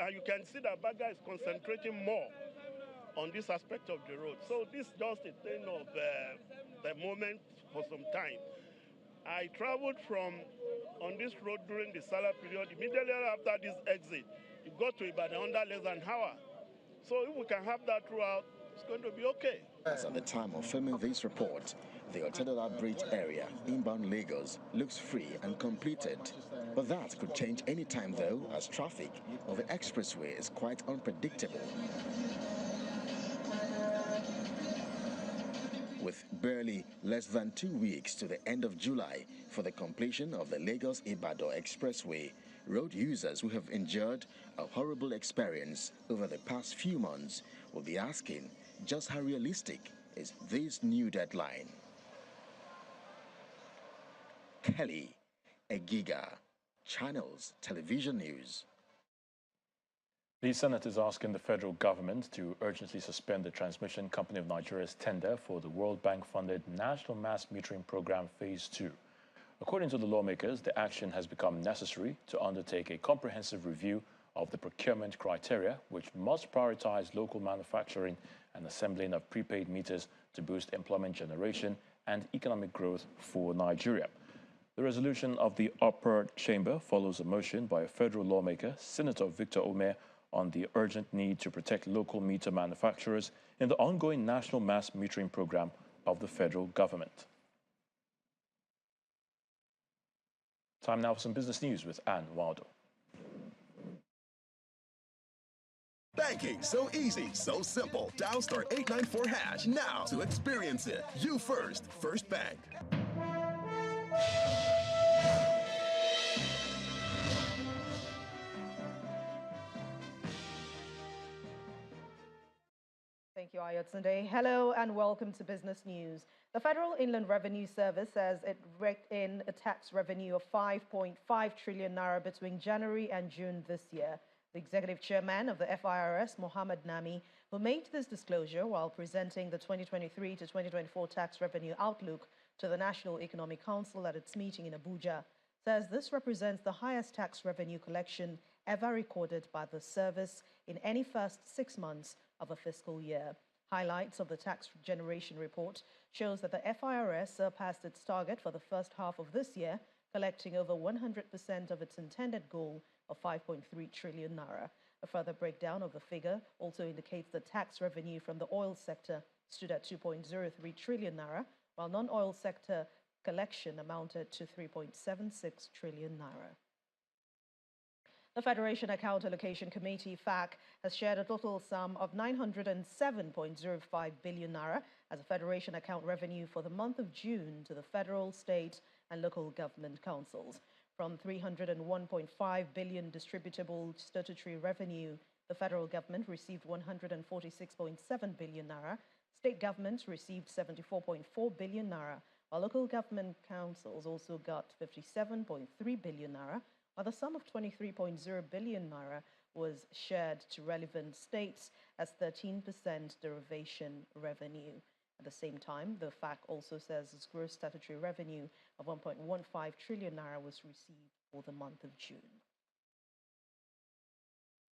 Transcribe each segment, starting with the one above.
And you can see that Baga is concentrating more on this aspect of the road. So this is just a thing of the moment for some time. I traveled on this road during the Salah period. Immediately after this exit, it got to Ibadan under less than an hour. So if we can have that throughout, it's going to be okay. As at the time of filming this report, the Otedola Bridge area, inbound Lagos, looks free and completed. But that could change any time though, as traffic on the expressway is quite unpredictable. With barely less than 2 weeks to the end of July for the completion of the Lagos-Ibadan Expressway, road users who have endured a horrible experience over the past few months will be asking just how realistic is this new deadline. Kelly Egiga, Channels Television News. The Senate is asking the federal government to urgently suspend the Transmission Company of Nigeria's tender for the World Bank-funded National Mass Metering Program Phase 2. According to the lawmakers, the action has become necessary to undertake a comprehensive review of the procurement criteria, which must prioritize local manufacturing and assembling of prepaid meters to boost employment generation and economic growth for Nigeria. The resolution of the upper chamber follows a motion by a federal lawmaker, Senator Victor Omer, on the urgent need to protect local meter manufacturers in the ongoing national mass metering program of the federal government. Time now for some business news with Anne Waldo. Banking so easy, so simple. Dial *894# now to experience it. You first, First Bank. Thank you, Ayotunde. Hello and welcome to Business News. The Federal Inland Revenue Service says it raked in a tax revenue of 5.5 trillion naira between January and June this year. The executive chairman of the FIRS, Mohammed Nami, who made this disclosure while presenting the 2023 to 2024 tax revenue outlook to the National Economic Council at its meeting in Abuja, says this represents the highest tax revenue collection ever recorded by the service in any first 6 months of a fiscal year. Highlights of the tax generation report shows that the FIRS surpassed its target for the first half of this year, collecting over 100% of its intended goal of 5.3 trillion naira. A further breakdown of the figure also indicates the tax revenue from the oil sector stood at 2.03 trillion naira, while non-oil sector collection amounted to 3.76 trillion naira. The Federation Account Allocation Committee, FAC, has shared a total sum of 907.05 billion naira as a Federation account revenue for the month of June to the federal, state, and local government councils. From 301.5 billion distributable statutory revenue, the federal government received 146.7 billion naira, state governments received 74.4 billion naira, while local government councils also got 57.3 billion naira, while the sum of 23.0 billion naira was shared to relevant states as 13% derivation revenue. At the same time, the FAC also says its gross statutory revenue of 1.15 trillion naira was received for the month of June.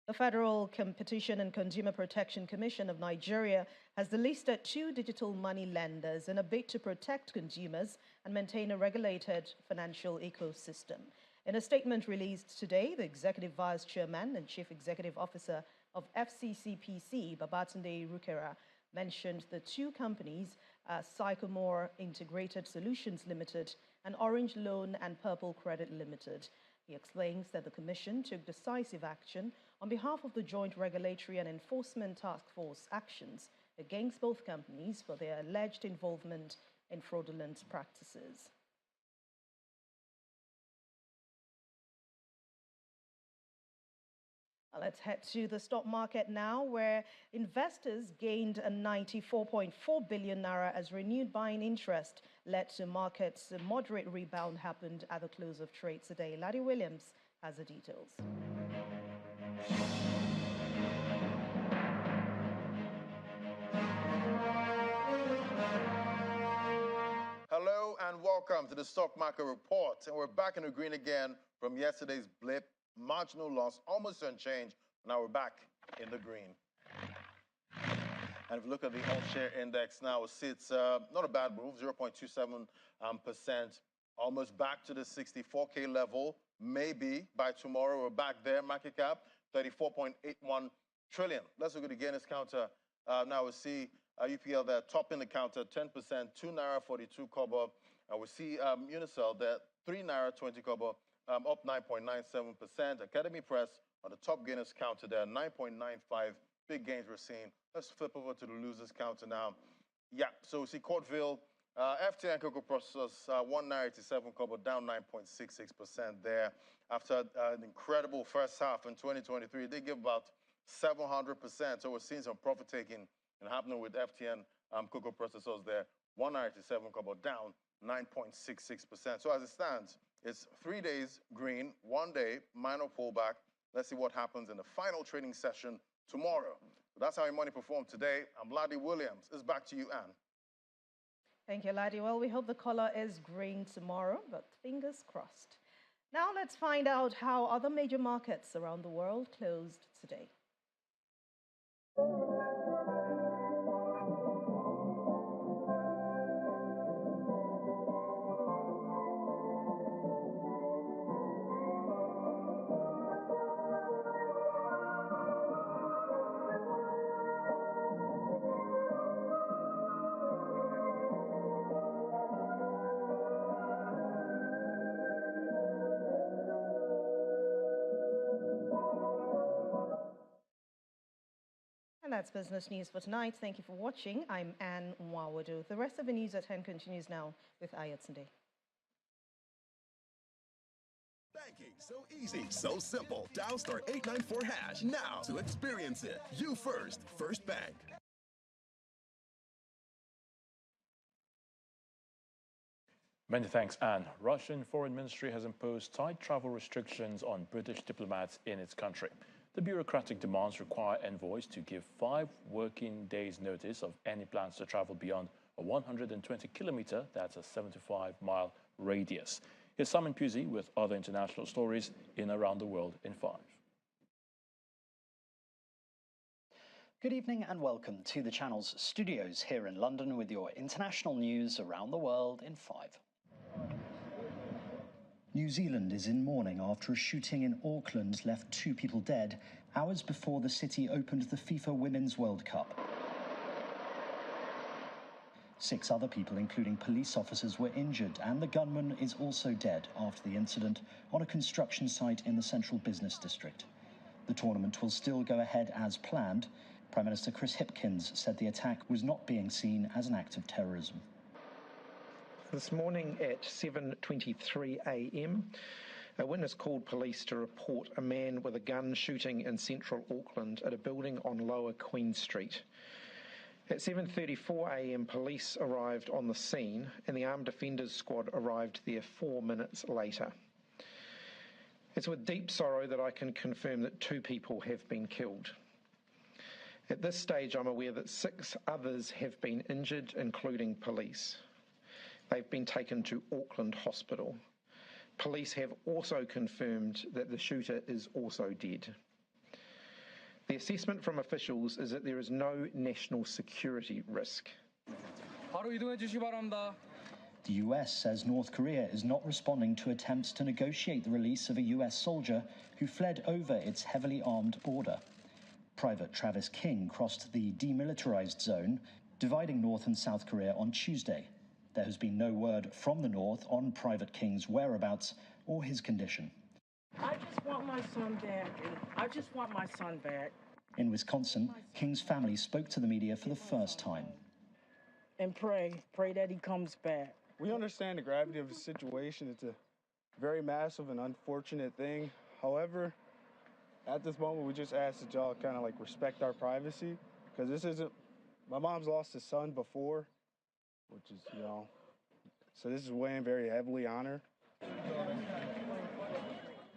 The Federal Competition and Consumer Protection Commission of Nigeria has delisted 2 digital money lenders in a bid to protect consumers and maintain a regulated financial ecosystem. In a statement released today, the Executive Vice Chairman and Chief Executive Officer of FCCPC, Babatunde Rukera, mentioned the 2 companies, Sycamore Integrated Solutions Limited and Orange Loan and Purple Credit Limited. He explains that the Commission took decisive action on behalf of the Joint Regulatory and Enforcement Task Force actions against both companies for their alleged involvement in fraudulent practices. Let's head to the stock market now, where investors gained a 94.4 billion naira as renewed buying interest led to markets. A moderate rebound happened at the close of trade today. Laddie Williams has the details. Hello and welcome to the Stock Market Report. And we're back in the green again from yesterday's blip. Marginal loss, almost unchanged Now we're back in the green. And if you look at the all-share index now, we see it's not a bad move, 0.27%, almost back to the 64K level. Maybe by tomorrow we're back there. Market cap, 34.81 trillion. Let's look at the Guinness counter. Now we see UPL there topping the counter, 10%, 2 naira 42 kobo. And we see Unicel there, 3 naira 20 kobo, up 9.97%. Academy Press on the top Guinness counter there, 9.95. Big gains we're seeing. Let's flip over to the losers counter now. Yeah, so we see Cortville, FTN Cocoa Processors, 1 naira 87 kobo, down 9.66% there. After an incredible first half in 2023, they give about 700%. So we're seeing some profit taking and happening with FTN Cocoa Processors there. 1 naira 87 kobo, down 9.66%. So as it stands, it's 3 days green, 1 day minor pullback. Let's see what happens in the final trading session tomorrow. So that's how your money performed today. I'm Ladi Williams. It's back to you, Anne. Thank you, Ladi. Well, we hope the color is green tomorrow, but fingers crossed. Now let's find out how other major markets around the world closed today. And that's business news for tonight. Thank you for watching. I'm Anne Nwawadu. The rest of the news at 10 continues now with Ayatunde. Banking, so easy, so simple. Dial star 894 hash now to experience it. You first, First Bank. Many thanks, Anne. Russian Foreign Ministry has imposed tight travel restrictions on British diplomats in its country. The bureaucratic demands require envoys to give 5 working days' notice of any plans to travel beyond a 120-kilometer, that's a 75-mile radius. Here's Simon Pusey with other international stories in Around the World in 5. Good evening and welcome to the channel's studios here in London with your international news around the world in 5. New Zealand is in mourning after a shooting in Auckland left 2 people dead hours before the city opened the FIFA Women's World Cup. 6 other people, including police officers, were injured, and the gunman is also dead after the incident on a construction site in the central business district. The tournament will still go ahead as planned. Prime Minister Chris Hipkins said the attack was not being seen as an act of terrorism. This morning at 7:23 a.m, a witness called police to report a man with a gun shooting in central Auckland at a building on Lower Queen Street. At 7:34 a.m, police arrived on the scene and the Armed Defenders Squad arrived there 4 minutes later. It's with deep sorrow that I can confirm that 2 people have been killed. At this stage, I'm aware that 6 others have been injured, including police. They've been taken to Auckland Hospital. Police have also confirmed that the shooter is also dead. The assessment from officials is that there is no national security risk. The US says North Korea is not responding to attempts to negotiate the release of a US soldier who fled over its heavily armed border. Private Travis King crossed the demilitarized zone, dividing North and South Korea on Tuesday. There has been no word from the North on Private King's whereabouts or his condition. I just want my son back. I just want my son back. In Wisconsin, King's family spoke to the media for the first time. And pray that he comes back. We understand the gravity of the situation. It's a very massive and unfortunate thing. However, at this moment, we just ask that y'all kind of like respect our privacy, because this isn't, my mom's lost a son before, which is, you know, so this is weighing very heavily on her.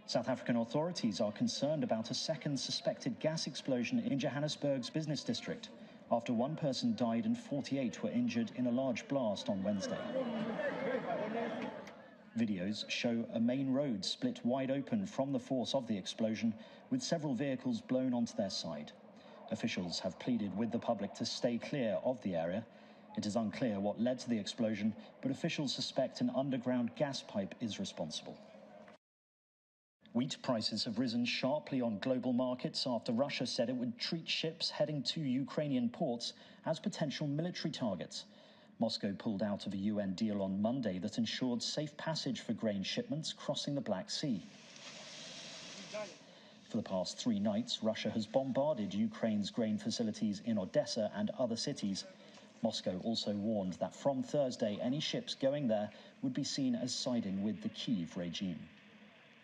South African authorities are concerned about a second suspected gas explosion in Johannesburg's business district, after 1 person died and 48 were injured in a large blast on Wednesday. Videos show a main road split wide open from the force of the explosion, with several vehicles blown onto their side. Officials have pleaded with the public to stay clear of the area. It is unclear what led to the explosion, but officials suspect an underground gas pipe is responsible. Wheat prices have risen sharply on global markets after Russia said it would treat ships heading to Ukrainian ports as potential military targets. Moscow pulled out of a UN deal on Monday that ensured safe passage for grain shipments crossing the Black Sea. For the past 3 nights, Russia has bombarded Ukraine's grain facilities in Odessa and other cities. Moscow also warned that from Thursday, any ships going there would be seen as siding with the Kyiv regime.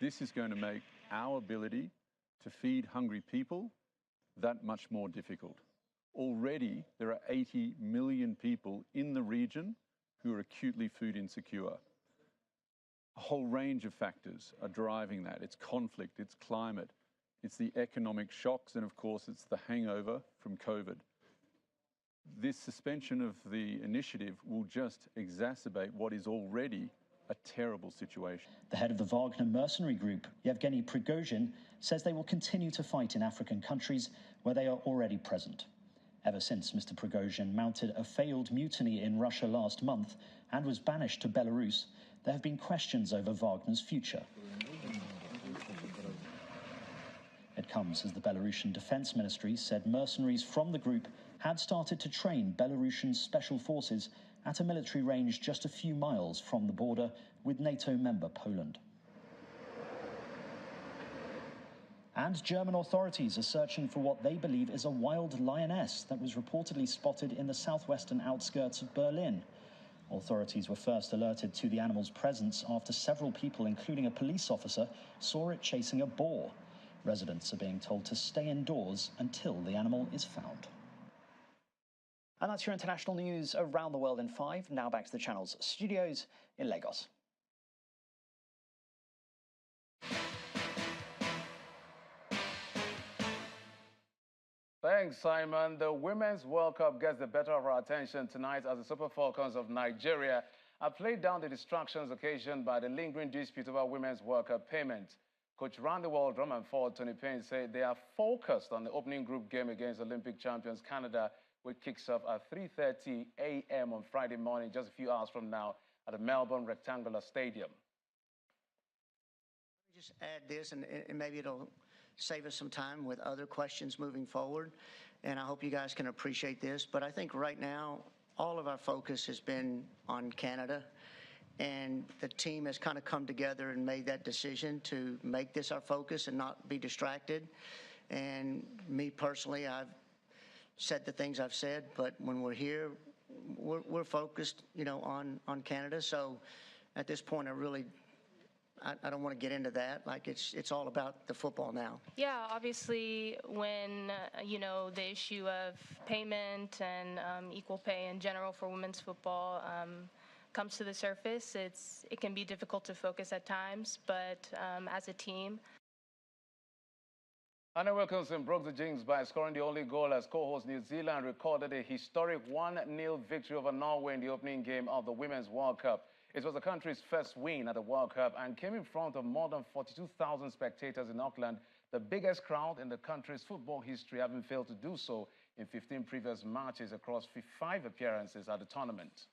This is going to make our ability to feed hungry people that much more difficult. Already, there are 80 million people in the region who are acutely food insecure. A whole range of factors are driving that. It's conflict, it's climate, it's the economic shocks, and of course, it's the hangover from COVID. This suspension of the initiative will just exacerbate what is already a terrible situation. The head of the Wagner mercenary group, Yevgeny Prigozhin, says they will continue to fight in African countries where they are already present. Ever since Mr. Prigozhin mounted a failed mutiny in Russia last month and was banished to Belarus, there have been questions over Wagner's future. It comes as the Belarusian Defense Ministry said mercenaries from the group had started to train Belarusian special forces at a military range just a few miles from the border with NATO member Poland. And German authorities are searching for what they believe is a wild lioness that was reportedly spotted in the southwestern outskirts of Berlin. Authorities were first alerted to the animal's presence after several people, including a police officer, saw it chasing a boar. Residents are being told to stay indoors until the animal is found. And that's your international news around the world in 5. Now back to the channel's studios in Lagos. Thanks, Simon. The Women's World Cup gets the better of our attention tonight as the Super Falcons of Nigeria are played down the distractions occasioned by the lingering dispute over Women's World Cup payment. Coach round the world drum and forward Tony Payne said they are focused on the opening group game against Olympic champions Canada, which kicks off at 3:30 a.m. on Friday morning, just a few hours from now, at the Melbourne Rectangular Stadium. Let me just add this, and maybe it'll save us some time with other questions moving forward, and I hope you guys can appreciate this. But I think right now, all of our focus has been on Canada, and the team has kind of come together and made that decision to make this our focus and not be distracted. And me personally, I've said the things I've said, but when we're here, we're focused, you know, on Canada. So at this point, I don't want to get into that. Like it's all about the football now. Yeah, obviously, when you know, the issue of payment and equal pay in general for women's football comes to the surface, it can be difficult to focus at times. But as a team. Anna Wilkinson broke the jinx by scoring the only goal as co-host New Zealand recorded a historic 1-0 victory over Norway in the opening game of the Women's World Cup. It was the country's first win at the World Cup and came in front of more than 42,000 spectators in Auckland, the biggest crowd in the country's football history, having failed to do so in 15 previous matches across 5 appearances at the tournament.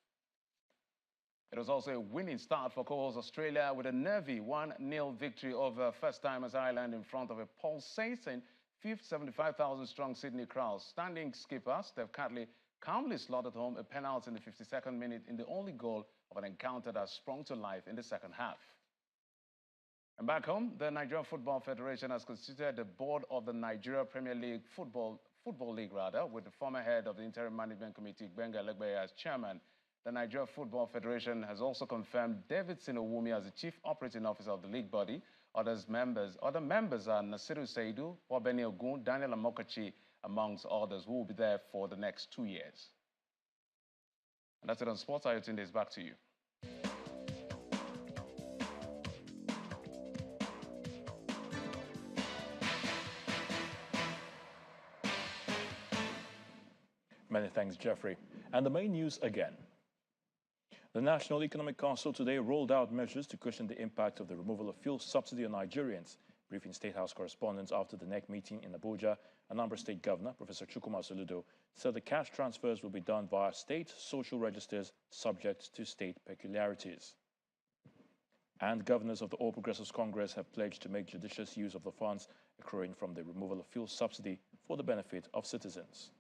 It was also a winning start for co-host Australia with a nervy 1-0 victory over first-timers Ireland in front of a pulsating 75,000-strong Sydney crowd. Standing skipper Steph Catley calmly slotted home a penalty in the 52nd minute in the only goal of an encounter that sprung to life in the second half. And back home, the Nigerian Football Federation has constituted the board of the Nigeria Premier League Football League, with the former head of the Interim Management Committee, Gbenga Legbeye, as chairman. The Nigeria Football Federation has also confirmed David Sinowumi as the chief operating officer of the league body. Other members are Nasiru Saidu, Wabeni Ogun, Daniel Amokachi, amongst others, who will be there for the next 2 years. And that's it on Sports. Ayotunde, back to you. Many thanks, Jeffrey. And the main news again. The National Economic Council today rolled out measures to cushion the impact of the removal of fuel subsidy on Nigerians. Briefing State House correspondents after the NEC meeting in Abuja, Anambra State Governor, Professor Chukwuma Soludo, said the cash transfers will be done via state social registers subject to state peculiarities. And governors of the All Progressives Congress have pledged to make judicious use of the funds accruing from the removal of fuel subsidy for the benefit of citizens.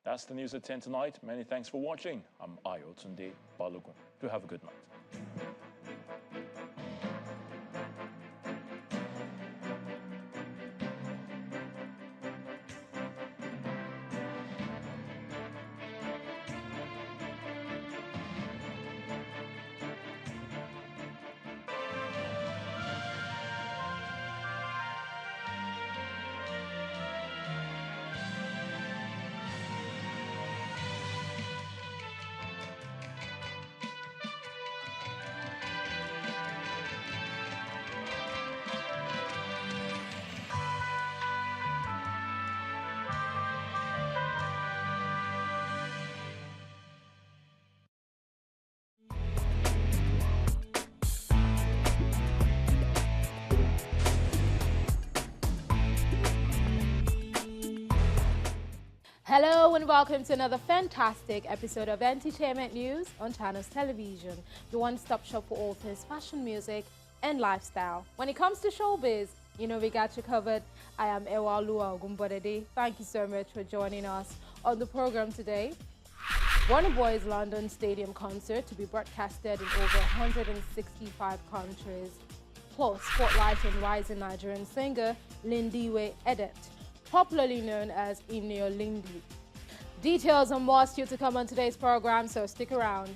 That's the news at 10 tonight. Many thanks for watching. I'm Ayo Tunde Balogun. Do have a good night. Hello and welcome to another fantastic episode of Entertainment News on Channels Television, the one-stop shop for all things fashion, music, and lifestyle. When it comes to showbiz, you know we got you covered. I am Ewalua Ogunbodede. Thank you so much for joining us on the program today. Warner Boys London Stadium concert to be broadcasted in over 165 countries, plus spotlighting rising Nigerian singer Lindiwe Edet, popularly known as Ineo Lindy. Details and more still to come on today's program, so stick around.